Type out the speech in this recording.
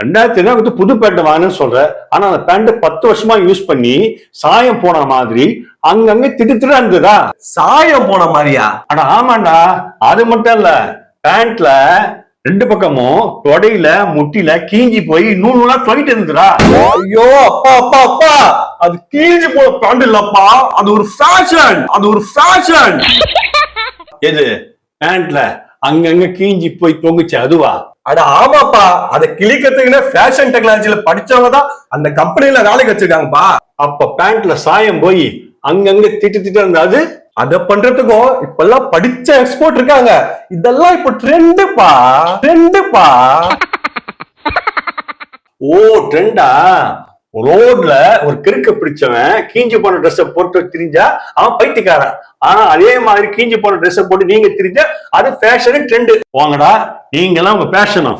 2000 புது பேண்ட் வாங்கன்னு சொல்ற. ஆனா அந்த பேண்ட் 10 வருஷமா யூஸ் பண்ணி சாயம் போன மாதிரி அங்கங்க திட்டுத்திட்டா இருந்ததா? சாயம் போன மாதிரியா? ஆனா ஆமாண்டா. அது மட்டும் இல்ல, பேண்ட்ல 2 பக்கமும் தொடையில முட்டில கீஞ்சி போய் நூல் நூலா தொங்கிட்டு இருந்ததுடா. ஐயோ அப்பா அப்பா அப்பா, அது கீழ்ச்சி போன பேண்ட் இல்லப்பா, அது ஒரு ஃபேஷன், அது ஒரு ஃபேஷன். எது? பேண்ட்ல அங்கங்க கீஞ்சி போய் தொங்குச்சு அதுவா? அட ஆமாப்பா, அத கிழிக்கிறதுக்குன்னு ஃபேஷன் டெக்னாலஜில படிச்சவங்க தான் அந்த கம்பெனில வேலைக்கு வச்சிருக்காங்கப்பா. அப்ப பேண்ட்ல சாயம் போய் அங்கங்க திட்டு திட்டு இருந்தது. அத பண்றதுக்கும் இப்பெல்லாம் படிச்ச எக்ஸ்போர்ட் இருக்காங்க. இதெல்லாம் இப்ப ட்ரெண்டுப்பா, ட்ரெண்டுப்பா. ஓ ட்ரெண்டா? ரோட்ல ஒரு கிறுக்க பிடிச்சவன் கீஞ்சி போன ட்ரெஸ் போட்டு திரிஞ்சா அவன் பைத்தியக்காரன். ஆனா அதே மாதிரி கீஞ்சி போன ட்ரெஸ் போட்டு நீங்க திரிஞ்சா அது ஃபேஷன் ட்ரெண்ட். வாங்கடா, நீங்க எல்லாம் உங்க பேஷனும்